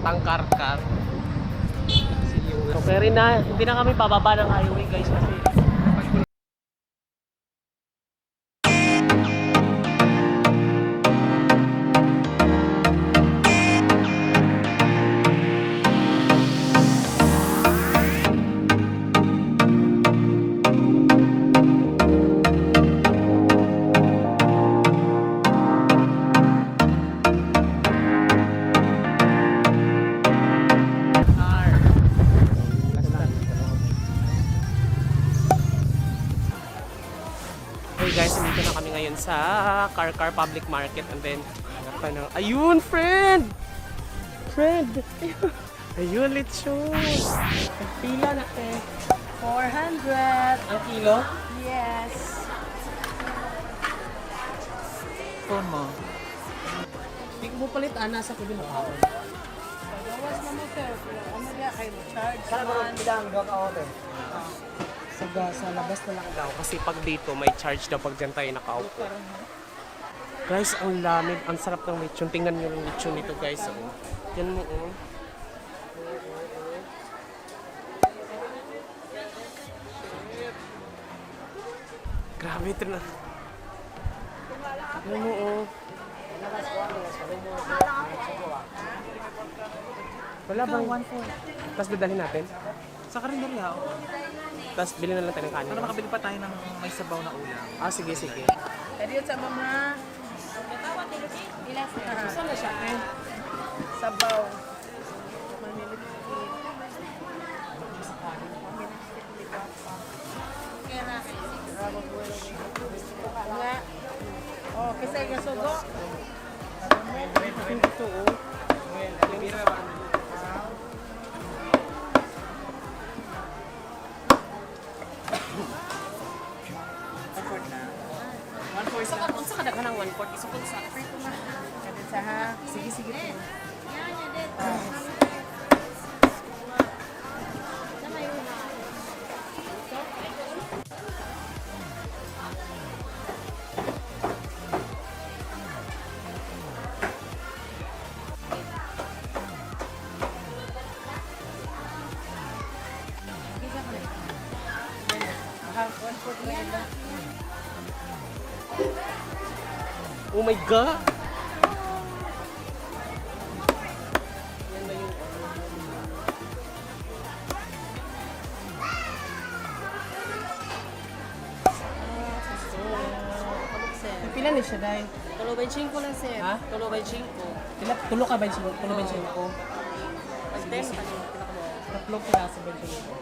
pang-car-car. So, pero hindi na kami bababa ng highway guys kasi guys, dito na kami ngayon sa Car Public Market and then ayun, friend! Ayun, lechon! Nagpila na eh. 400. Ang kilo? Yes. Phone mo. Hindi ko mo palit, nasa ko din ako. Gawas naman sir. Ano niya kayo? Charge. Sa labas na lang daw kasi pag dito may charge daw pag dyan tayo nakaupo. Guys, ang lamig, ang sarap ng lechon. Tingnan nyo yung lechon nito guys. Oh. Yan mo oh. Grabe ito na. Yan mo oh. Wala bang 1-4? Tapos dadalhin natin? Sa karinderya ako. Tapos bilhin na lang tayo ng kanin. Para makabili pa tayo ng may sabaw na ulam. Ah, sige, sige. Pero yun sa mga... Ilas na. Saan na siya? Sabaw. Nga. Oh, kasi yung sugo. Ito oh. Sa kapag sa kadaghan ng 1/4, isupod sa free ko na. Kadit sa ha. Sige, sige. Oh my God! Pila ni siya dahil? Tulo 25 lang sir. Ha? Tulo 25. Tulo ka ba yung tulo ba yung ko? Pag 10, ano, pinaka mo. Tatlong piraso ba yung ko?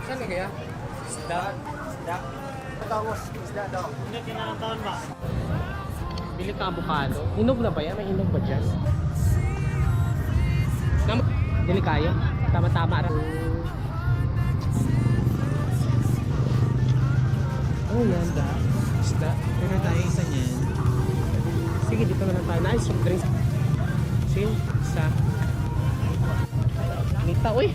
Saan na kaya? Isda. Isda daw. Hindi kinakataon ba? Bili ka avocado. Hinog na ba yan? May hinog ba dyan? Dili kayo? Tama-tama rin. Oh, yan da. Isda. Pero tayo isa niyan. Sige, dito na lang tayo. Nice, soft drinks. Sige, isa. Nita, uy.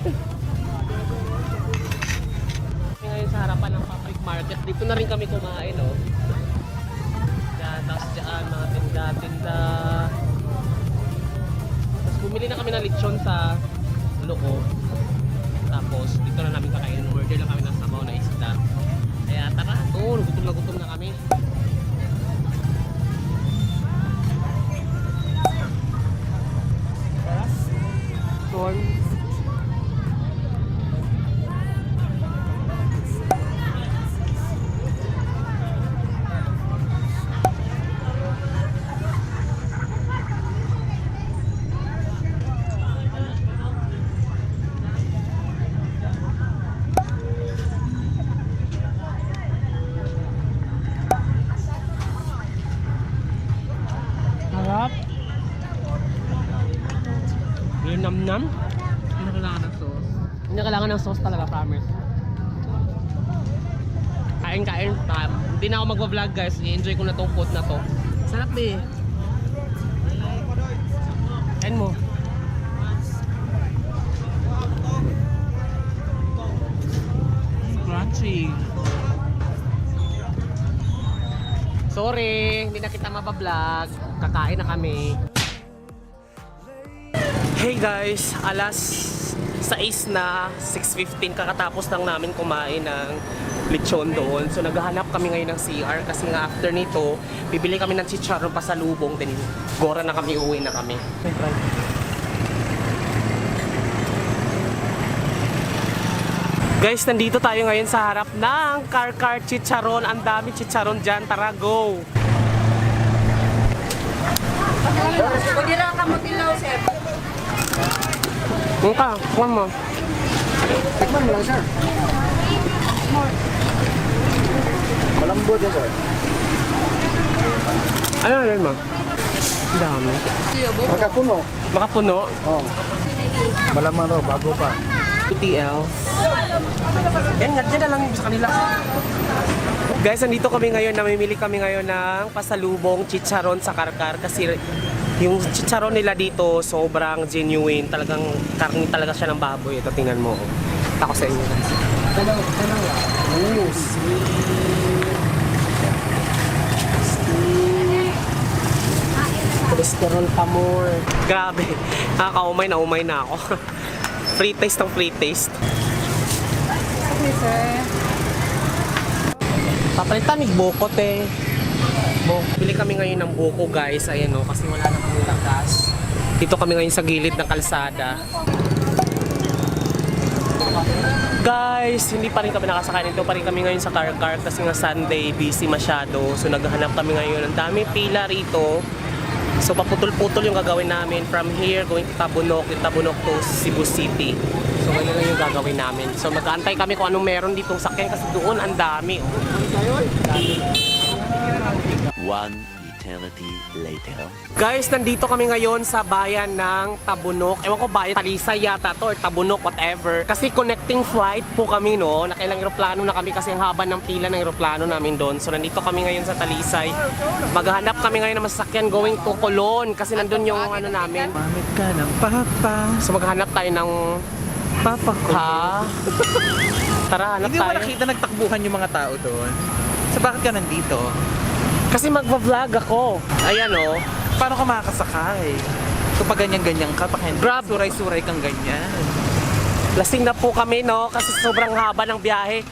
Ngayon sa harapan ng public market, dito na rin kami kumain, oh. Yan, tapos dyan, mga tinda-tinda. Tapos bumili na kami ng lechon sa loob. Tapos dito na namin kakainin. Order lang kami ng sabaw na isda. Kaya tara, gutom na gutom na kami. Corn. Harap. Yung nam-nam. Hindi na kailangan ng sauce. Hindi na kailangan ng sauce talaga, promise. Kain-kain. Hindi na ako magwa-vlog guys. I-enjoy ko na tong food na to. Sarap eh. Kain mo. Sorry, hindi na kita mabablog. Kakain na kami. Hey guys, alas 6 na, 6:15 kakatapos lang namin kumain ng lechon doon. So naghahanap kami ngayon ng CR kasi nga after nito, bibili kami ng chicharon pasalubong din. Gora na kami, uwi na kami. Guys, nandito tayo ngayon sa harap ng Car Chicharon. Ang dami chicharon dyan. Tara, go! Pwede lang ka mag-ilaw, sir. Mungka, kuha mo. Tikman mo lang, sir. Malambot yan, sir. Ano yun mo? Ang dami. Magkapuno. Makapuno. Oh. Malaman raw, bago pa. TL. Yan nga, dyan na lang sa kanila. Guys, nandito kami ngayon, namimili kami ngayon ng pasalubong chicharon sa Karkar kasi yung chicharon nila dito sobrang genuine, talagang karni talaga siya ng baboy. Ito, tingnan mo. Tako sa inyo guys. Cholesterol pa more. Grabe, nakakaumay na umay na ako. Free taste ng free taste. Okay, sir. Papalitan ng buko, te. Bili kami ngayon ng buko, guys. Ayan o, kasi wala na kami lakas. Dito kami ngayon sa gilid ng kalsada. Guys, hindi pa rin kami nakasakain. Dito pa rin kami ngayon sa Karkar kasi nga Sunday, busy masyado. So naghahanap kami ngayon. Ang dami pila rito. So paputol-putol yung gagawin namin from here going to Tabunok to Cebu City. So ganyan lang yung gagawin namin. So mag-aantay kami kung anong meron ditong sakyan kasi doon ang dami. One eternity later. Guys, nandito kami ngayon sa bayan ng Tabunok. Ewan ko bayan, Talisay yata to or Tabunok, whatever. Kasi connecting flight po kami, no. Nakailang eroplano na kami kasi ang haba ng pila ng eroplano namin doon. So nandito kami ngayon sa Talisay. Maghahanap kami ngayon ng masakyan going to Colon kasi nandun yung ano namin. Mamit ka ng papa. So maghanap tayo ng Papa ko. ha. Tara, hanap Hindi mo tayo. nakita nagtakbuhan yung mga tao doon? So bakit ka nandito? Kasi magva-vlog ako. Ayan oh. Paano ka makakasakay? So pag ganyan-ganyan ka, Grab. suray-suray kang ganyan. Lasing na po kami, no? Kasi sobrang haba ng biyahe.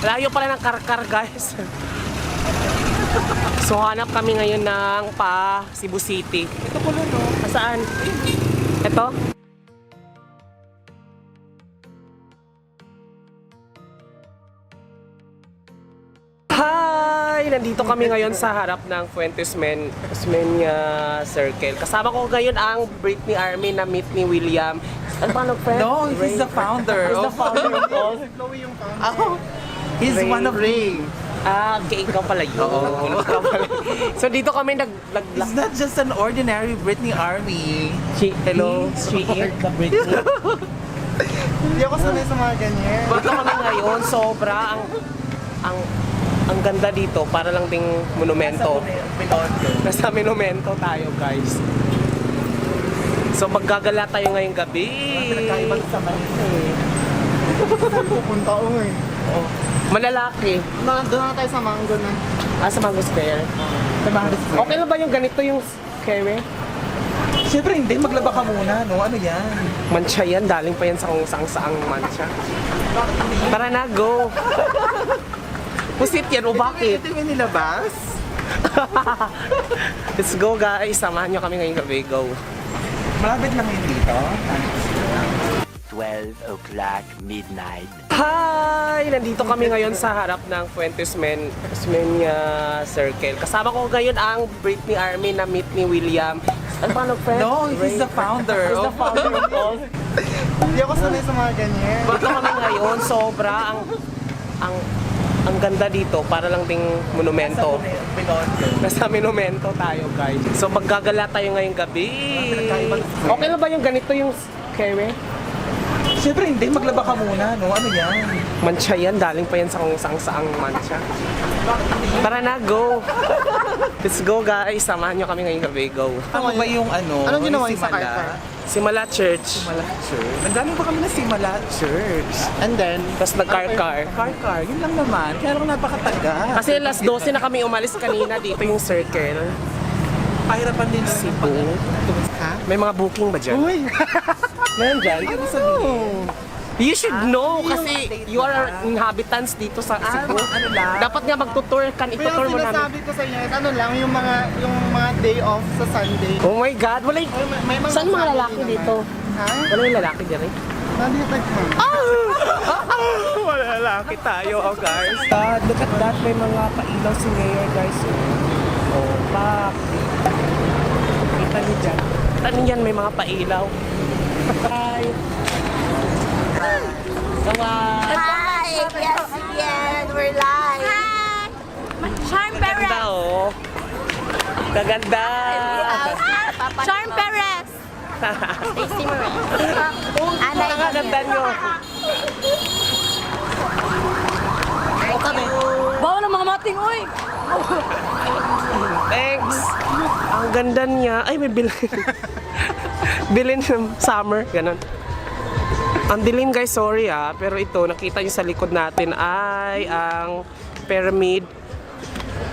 Layo pala ng Karkar, guys. So hanap kami ngayon ng Cebu City. Ito pala no. Saan? Ito? Hi! Nandito kami ngayon sa harap ng Fuentes Menia Circle. Kasama ko ngayon ang Britney Army na meet ni William. Ano ba friend? No, he's the founder. He's the founder of all. Ako. He's Ray. one of Ray. Gay ka pala yun. Oo. Ikaw pala. So dito kami It's not just an ordinary Britney Army. Hello, she is the Britney. Hindi ako sanay sa mga ganyan. Dito kami ngayon, sobra ang ganda dito, para lang ding monumento. Nasa monumento tayo, guys. So maggagala tayo ngayong gabi. Pinagkaibang sa Manila eh. Pupunta ko eh. Malalaki. Doon na tayo sa Mango na. Sa Mango Square. Sa Mango Square. Okay na ba yung ganito yung Kerry? Siyempre hindi, maglaba ka muna, no? Ano yan? Mancha yan, daling pa yan sa kung saang mancha. Tara na, go! Pusit yan o bakit? Ito yung nilabas? Let's go guys, samahan nyo kami ngayong gabi, go! Malapit lang yun dito. 12 o'clock midnight. Hi! Nandito kami ngayon sa harap ng Fuentes Menia Circle. Kasama ko ngayon ang Britney Army na meet ni William. Ano ba friend? No, he's Ray. the founder. He's the founder of all. Hindi ako sanay sa mga ganyan. Dito kami ngayon, sobra ang ganda dito, para lang ding monumento. Nasa monumento tayo, guys. So maggagala tayo ngayong gabi. Okay na ba yung ganito yung Kerry? Siyempre hindi, maglaba ka muna, no? Ano yan? Mancha yan, daling pa yan sa kung saang mancha. Tara na, go! Let's go guys, samahan nyo kami ngayong gabi, go! Ano ba yung ano? Anong ginawa yung niyo sa simula? Karkar? Simala Church. Simala Church. Nanggaling pa kami na Simala Church. And then, Tapos nag-car-car. Car, yun lang naman. Kaya lang napakatagal. Kasi alas 12 na kami umalis kanina dito yung circle. Pahirapan din si Cebu. May mga booking ba dyan? uy! Meron dyan? Ano sabihin? You should know kasi you are inhabitants dito sa Cebu. Ano lang? Dapat nga magtutour kan, Pero itutour ang mo namin. sinasabi ko sa inyo is ano lang, yung mga day off sa Sunday. Oh my God, wala May mga Saan mga family lalaki naman. dito? Ha? Wala yung lalaki dyan eh. Nandito mo. Wala lalaki tayo, oh guys. Look at that, may mga pailaw si Mayor guys. Oh, pak. Kita niyo dyan. Ano yan, may mga pailaw. Hi. Hi! Yes, we're live. Hi! Charm Ganda Perez! oh. Kaganda. Charm Perez! Stacy Morel. Anay Kaganda nyo. Bawal ang mga mating, oy! Thanks. Ang ganda niya. Ay, may bilin. Bilin ng summer. Ganon. Ang dilim guys, sorry pero ito, nakita nyo sa likod natin ay ang pyramid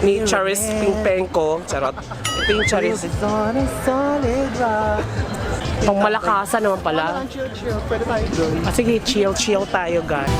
ni Charis Pingpenko. Charot. Ito yung Charis. Pang malakasan naman pala. Chill, pwede tayo doon. Sige, chill tayo guys.